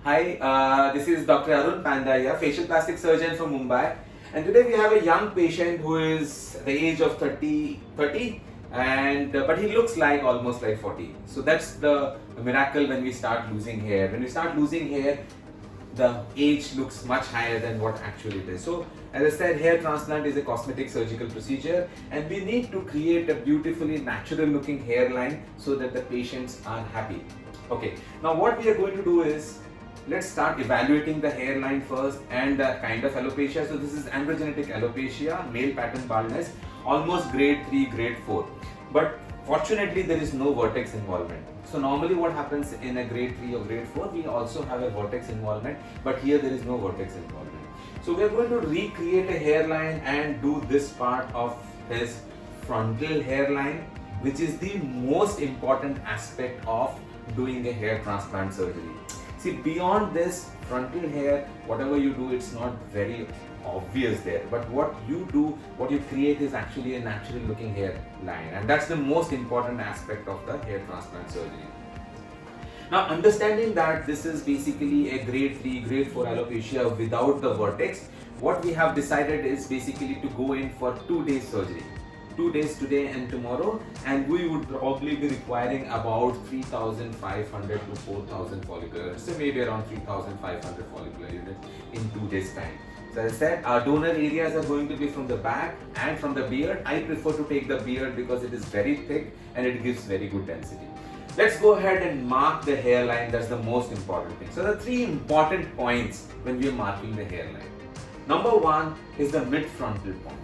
Hi, this is Dr. Arun Pandya, facial plastic surgeon from Mumbai. And today we have a young patient who is the age of 30, and but he looks like almost like 40. So that's the miracle when we start losing hair. When we start losing hair, the age looks much higher than what actually it is. So as I said, hair transplant is a cosmetic surgical procedure, and we need to create a beautifully natural looking hairline so that the patients are happy. Okay, now what we are going to do is, let's start evaluating the hairline first and the kind of alopecia. So this is androgenetic alopecia, male pattern baldness, almost grade 3, grade 4. But fortunately there is no vertex involvement. So normally what happens in a grade 3 or grade 4, we also have a vertex involvement, but here there is no vertex involvement. So we are going to recreate a hairline and do this part of his frontal hairline, which is the most important aspect of doing a hair transplant surgery. See, beyond this frontal hair, whatever you do, it's not very obvious there. But what you do, what you create is actually a natural looking hairline. And that's the most important aspect of the hair transplant surgery. Now, understanding that this is basically a grade 3, grade 4 alopecia without the vertex, what we have decided is basically to go in for 2 days surgery. 2 days today and tomorrow, and we would probably be requiring about 3,500 to 4,000 follicular, so maybe around 3,500 follicular units in 2 days time. So as I said, our donor areas are going to be from the back and from the beard. I prefer to take the beard because it is very thick and it gives very good density. Let's go ahead and mark the hairline. That's the most important thing. So the 3 important points when we are marking the hairline. Number 1 is the mid-frontal point.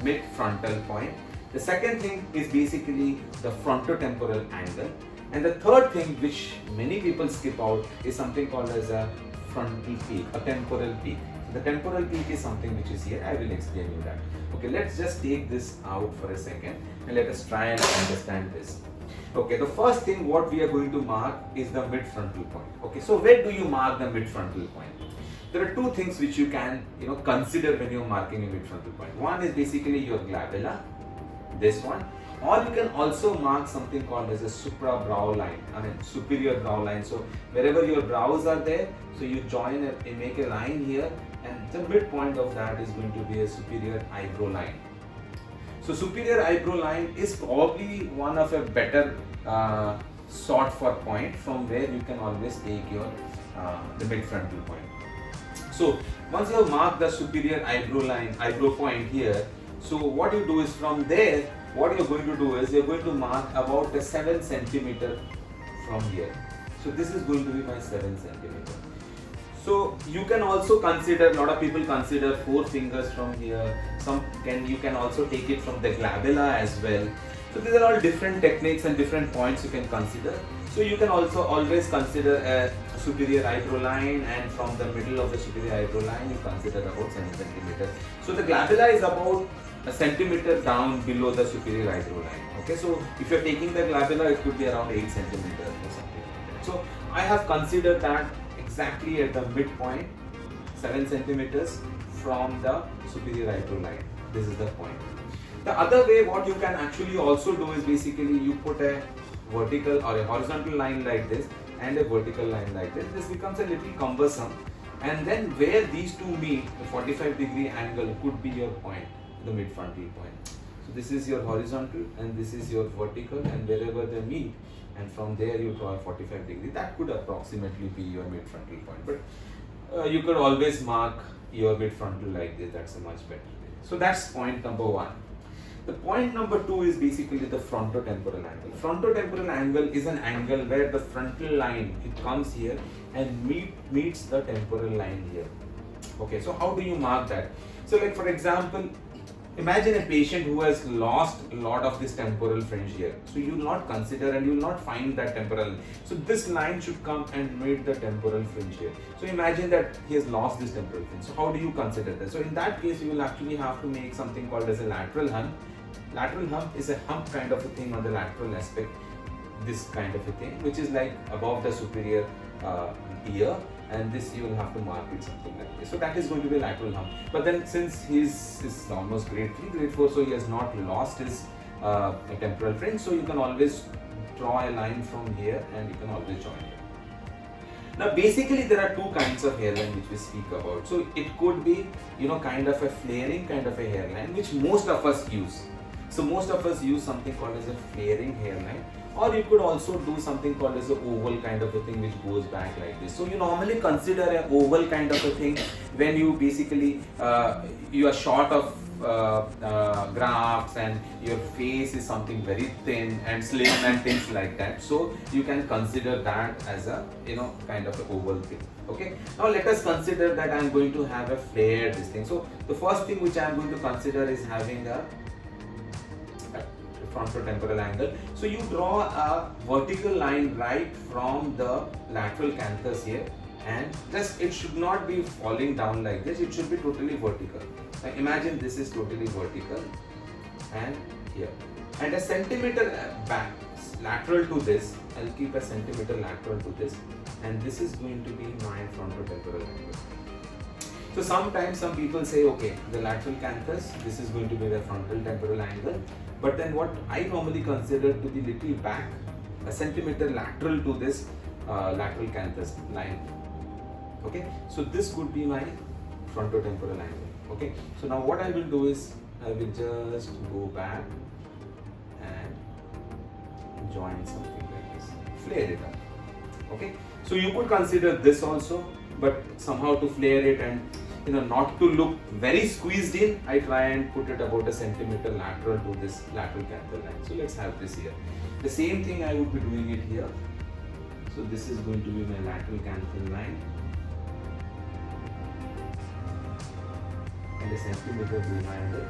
Mid-frontal point. The second thing is basically the frontotemporal angle, and the third thing which many people skip out is something called as a frontal peak, a temporal peak. The temporal peak is something which is here. I will explain you that. Okay, let's just take this out for a second and let us try and understand this. Okay, the first thing what we are going to mark is the mid-frontal point. Okay, so where do you mark the mid-frontal point? There are 2 things which you can consider when you're marking a mid-frontal point. One is basically your glabella, this one, or you can also mark something called as a supra-brow line, superior brow line. So wherever your brows are there, so you make a line here, and the midpoint of that is going to be a superior eyebrow line. So superior eyebrow line is probably one of a better sought for point from where you can always take your the mid-frontal point. So once you have marked the superior eyebrow point here, so what you do is from there, what you're going to do is you're going to mark about a 7 centimeter from here. So this is going to be my 7 centimeter. So you can also consider, a lot of people consider 4 fingers from here. You can also take it from the glabella as well. So these are all different techniques and different points you can consider. So you can also always consider a superior eyebrow line, and from the middle of the superior eyebrow line you consider about 7 centimeters. So the glabella is about a centimeter down below the superior eyebrow line. Okay, so if you're taking the glabella, it could be around 8 centimeters or something like that. So I have considered that exactly at the midpoint, 7 centimeters from the superior eyebrow line. This is the point. The other way what you can actually also do is basically you put a vertical or a horizontal line like this and a vertical line like this. This becomes a little cumbersome, and then where these two meet, the 45-degree angle could be your point, the mid-frontal point. So this is your horizontal and this is your vertical, and wherever they meet, and from there you draw a 45 degree, that could approximately be your mid-frontal point. But you could always mark your mid-frontal like this. That's a much better way. So that's point number 1. The point number 2 is basically the frontotemporal angle. Frontotemporal angle is an angle where the frontal line, it comes here and meets the temporal line here. Okay, so how do you mark that? So like for example, imagine a patient who has lost a lot of this temporal fringe here. So you will not consider and you will not find that temporal. So this line should come and meet the temporal fringe here. So imagine that he has lost this temporal fringe. So how do you consider this? So in that case, you will actually have to make something called as a lateral hump. Lateral hump is a hump kind of a thing on the lateral aspect, this kind of a thing, which is like above the superior ear, and this you will have to mark it something like this. So that is going to be a lateral hump. But then since he's almost grade 3, grade 4, so he has not lost his temporal fringe, so you can always draw a line from here and you can always join it. Now basically there are two kinds of hairline which we speak about. So it could be, kind of a flaring kind of a hairline which most of us use. So most of us use something called as a flaring hairline, or you could also do something called as a oval kind of a thing which goes back like this. So you normally consider an oval kind of a thing when you basically you are short of grafts and your face is something very thin and slim and things like that. So you can consider that as a kind of an oval thing. Okay. Now let us consider that I am going to have a flared this thing. So the first thing which I am going to consider is having a frontotemporal angle. So you draw a vertical line right from the lateral canthus here, and just it should not be falling down like this, it should be totally vertical. Now imagine this is totally vertical and here, and a centimeter back lateral to this, I'll keep a centimeter lateral to this, and this is going to be my frontotemporal angle. So sometimes some people say, okay, the lateral canthus, this is going to be the frontal temporal angle, but then what I normally consider to be little back, a centimeter lateral to this lateral canthus line. Okay, so this would be my frontotemporal angle. Okay, so now what I will do is I will just go back and join something like this, flare it up. Okay, so you could consider this also, but somehow to flare it and not to look very squeezed in, I try and put it about a centimeter lateral to this lateral canthal line. So let's have this here. The same thing I would be doing it here. So this is going to be my lateral canthal line, and a centimeter behind it.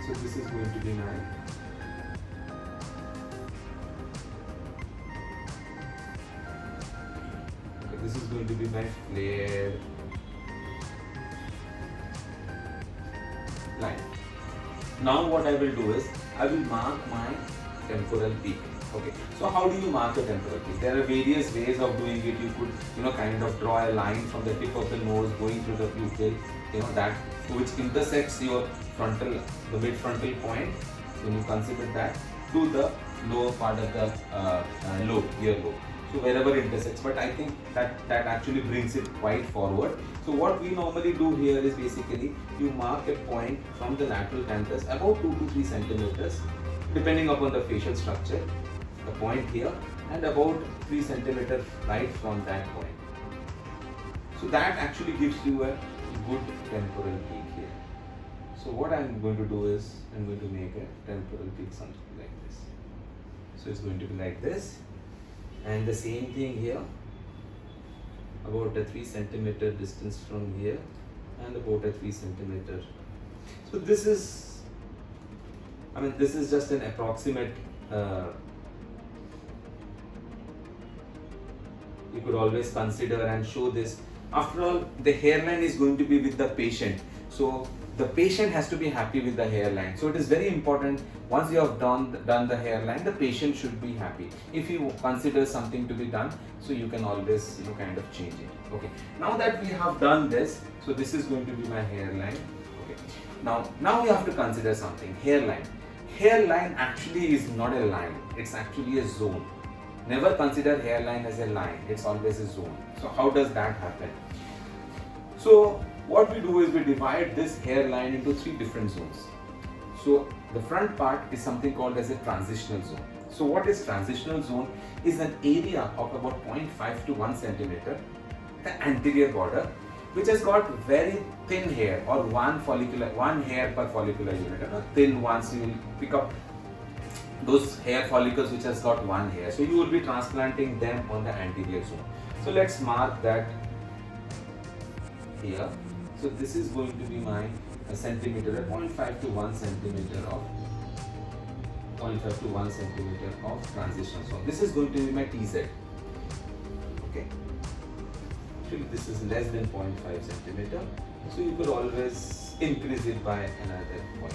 So this is going to be my this is going to be my flared line. Now what I will do is I will mark my temporal peak. Okay, so how do you mark a temporal peak? There are various ways of doing it. You could kind of draw a line from the tip of the nose going through the pupil, that which intersects your the mid frontal point, when you consider that, to the lower part of the ear lobe. So wherever it intersects, but I think that actually brings it quite forward. So what we normally do here is basically you mark a point from the lateral canthus about 2 to 3 centimeters, depending upon the facial structure, the point here, and about 3 centimeters right from that point. So that actually gives you a good temporal peak here. So what I'm going to do is I'm going to make a temporal peak something like this. So it's going to be like this. And the same thing here, about a 3 centimeter distance from here, and about a 3 centimeter. So this is, this is just an approximate. You could always consider and show this. After all, the hairline is going to be with the patient. So the patient has to be happy with the hairline. So it is very important, once you have done the hairline, the patient should be happy. If you consider something to be done, so you can always kind of change it. Okay. Now that we have done this, so this is going to be my hairline. Okay. Now we have to consider something. Hairline. Hairline actually is not a line. It's actually a zone. Never consider hairline as a line. It's always a zone. So how does that happen? So what we do is we divide this hairline into 3 different zones. So the front part is something called as a transitional zone. So what is transitional zone? Is an area of about 0.5 to 1 centimeter, the anterior border, which has got very thin hair, or one hair per follicular unit, thin ones. You will pick up those hair follicles which has got one hair. So you will be transplanting them on the anterior zone. So let's mark that here. So this is going to be my centimeter, 0.5 to 1 centimeter of 0.5 to 1 centimeter of transitional zone. This is going to be my TZ. Okay. Actually, this is less than 0.5 centimeter. So you could always increase it by another 0.5.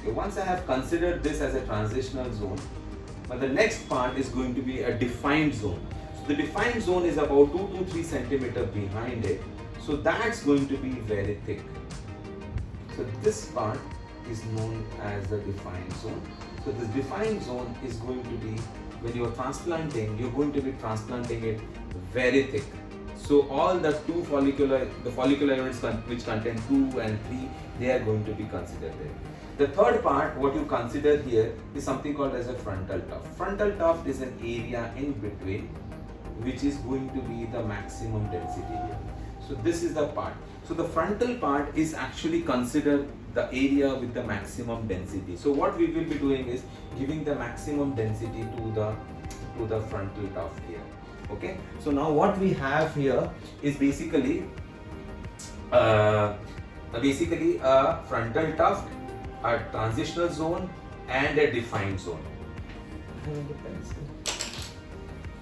Okay. Once I have considered this as a transitional zone, but the next part is going to be a defined zone. So the defined zone is about 2 to 3 centimeter behind it. So that's going to be very thick. So this part is known as the defined zone. So this defined zone is going to be when you are transplanting, you're going to be transplanting it very thick. So all the follicular units which contain 2 and 3, they are going to be considered there. The third part, what you consider here, is something called as a frontal tuft. Frontal tuft is an area in between which is going to be the maximum density here. So this is the part. So the frontal part is actually considered the area with the maximum density. So what we will be doing is giving the maximum density to the frontal tuft here. Okay. So now what we have here is basically a frontal tuft, a transitional zone, and a defined zone.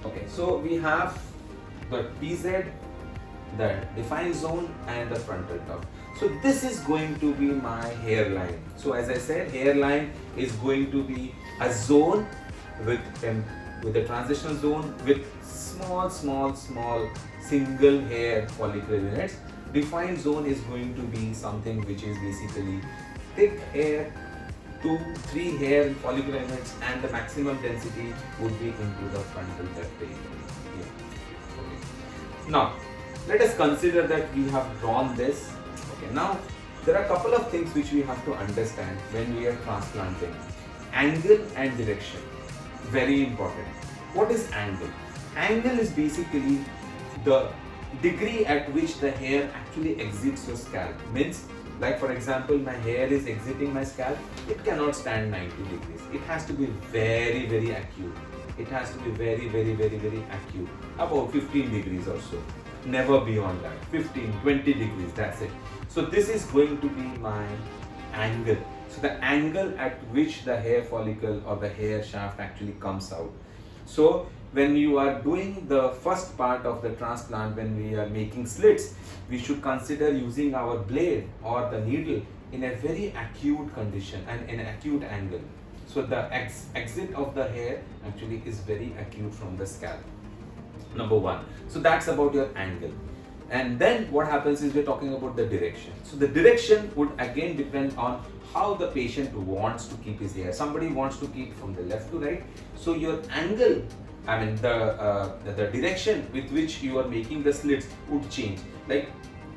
Okay, so we have the TZ, the defined zone, and the frontal tuft. So this is going to be my hairline. So as I said, hairline is going to be a zone with a transitional zone with small single hair follicular units. Defined zone is going to be something which is basically thick hair, 2-3 hair follicular units, and the maximum density would be into the frontal tuft area. Okay. Now let us consider that we have drawn this. Okay. Now there are a couple of things which we have to understand when we are transplanting. Angle and direction, very important. What is angle? Angle is basically the degree at which the hair actually exits your scalp. Means, like for example, my hair is exiting my scalp, it cannot stand 90 degrees. It has to be very acute. It has to be very acute. About 15 degrees or so. Never beyond that. 15, 20 degrees, that's it. So this is going to be my angle. So the angle at which the hair follicle or the hair shaft actually comes out. So when you are doing the first part of the transplant, when we are making slits, we should consider using our blade or the needle in a very acute condition and in an acute angle. So the exit of the hair actually is very acute from the scalp. Number one. So that's about your angle. And then what happens is we're talking about the direction. So the direction would again depend on how the patient wants to keep his hair. Somebody wants to keep from the left to right. So your angle, I mean the direction with which you are making the slits would change. Like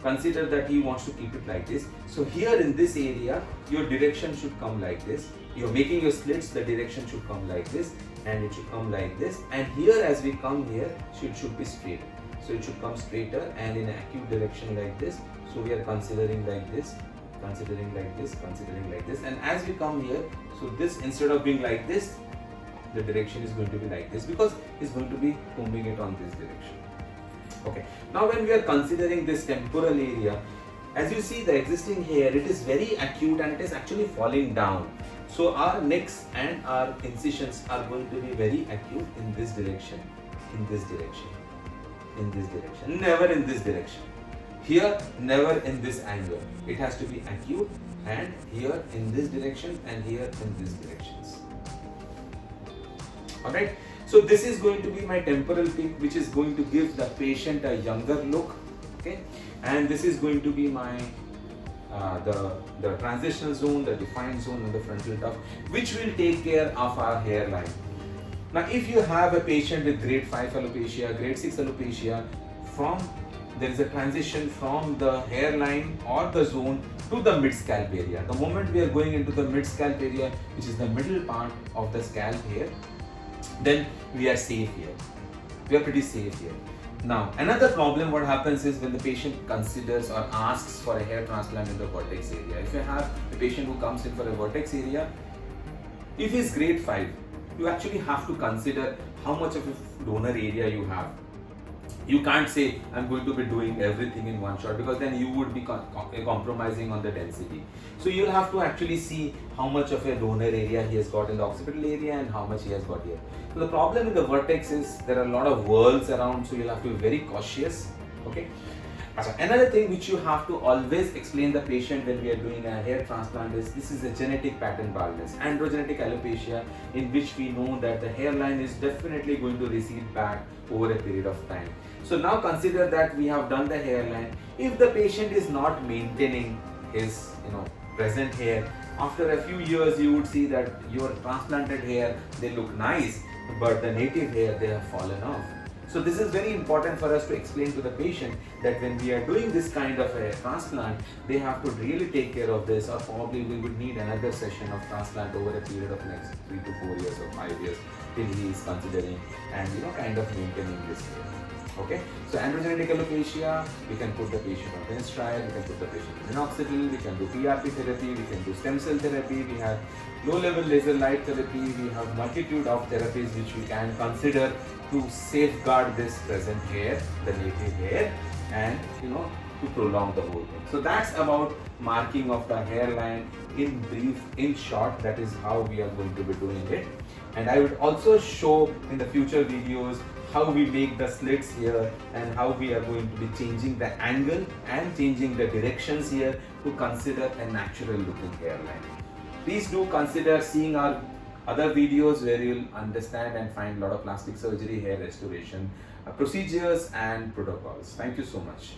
consider that he wants to keep it like this. So here in this area, your direction should come like this. You're making your slits, the direction should come like this, and it should come like this. And here as we come here, it should be straight. So it should come straighter and in an acute direction like this. So we are considering like this, considering like this, considering like this. And as we come here, so this instead of being like this, the direction is going to be like this because it's going to be combing it on this direction. Okay. Now when we are considering this temporal area, as you see the existing hair, it is very acute and it is actually falling down. So our necks and our incisions are going to be very acute in this direction, in this direction, in this direction, never in this direction. Here, never in this angle. It has to be acute and here in this direction and here in these directions. Alright, so this is going to be my temporal peak, which is going to give the patient a younger look. Okay, and this is going to be my the transitional zone, the defined zone, and the frontal tuft, which will take care of our hairline. Now, if you have a patient with grade 5 alopecia, grade 6 alopecia, there is a transition from the hairline or the zone to the mid scalp area. The moment we are going into the mid scalp area, which is the middle part of the scalp here, then we are safe here. We are pretty safe here. Now, another problem what happens is when the patient considers or asks for a hair transplant in the vertex area. If you have a patient who comes in for a vertex area, if he's grade 5, you actually have to consider how much of a donor area you have. You can't say I'm going to be doing everything in one shot because then you would be compromising on the density. So you'll have to actually see how much of a donor area he has got in the occipital area and how much he has got here. So the problem with the vertex is there are a lot of whorls around, so you'll have to be very cautious. Okay. Another thing which you have to always explain the patient when we are doing a hair transplant is this is a genetic pattern baldness, androgenetic alopecia, in which we know that the hairline is definitely going to recede back over a period of time. So now consider that we have done the hairline. If the patient is not maintaining his present hair, after a few years you would see that your transplanted hair, they look nice, but the native hair, they have fallen off. So this is very important for us to explain to the patient that when we are doing this kind of a transplant, they have to really take care of this, or probably we would need another session of transplant over a period of next 3 to 4 years or 5 years till he is considering and kind of maintaining this hair. Okay, so androgenetic alopecia, we can put the patient on Benstriol, we can put the patient on minoxidil, we can do PRP therapy, we can do stem cell therapy, we have low-level laser light therapy, we have multitude of therapies which we can consider to safeguard this present hair, the native hair, and to prolong the whole thing. So that's about marking of the hairline in brief, in short. That is how we are going to be doing it. And I would also show in the future videos how we make the slits here and how we are going to be changing the angle and changing the directions here to consider a natural looking hairline. Please do consider seeing our other videos where you'll understand and find a lot of plastic surgery, hair restoration procedures and protocols. Thank you so much.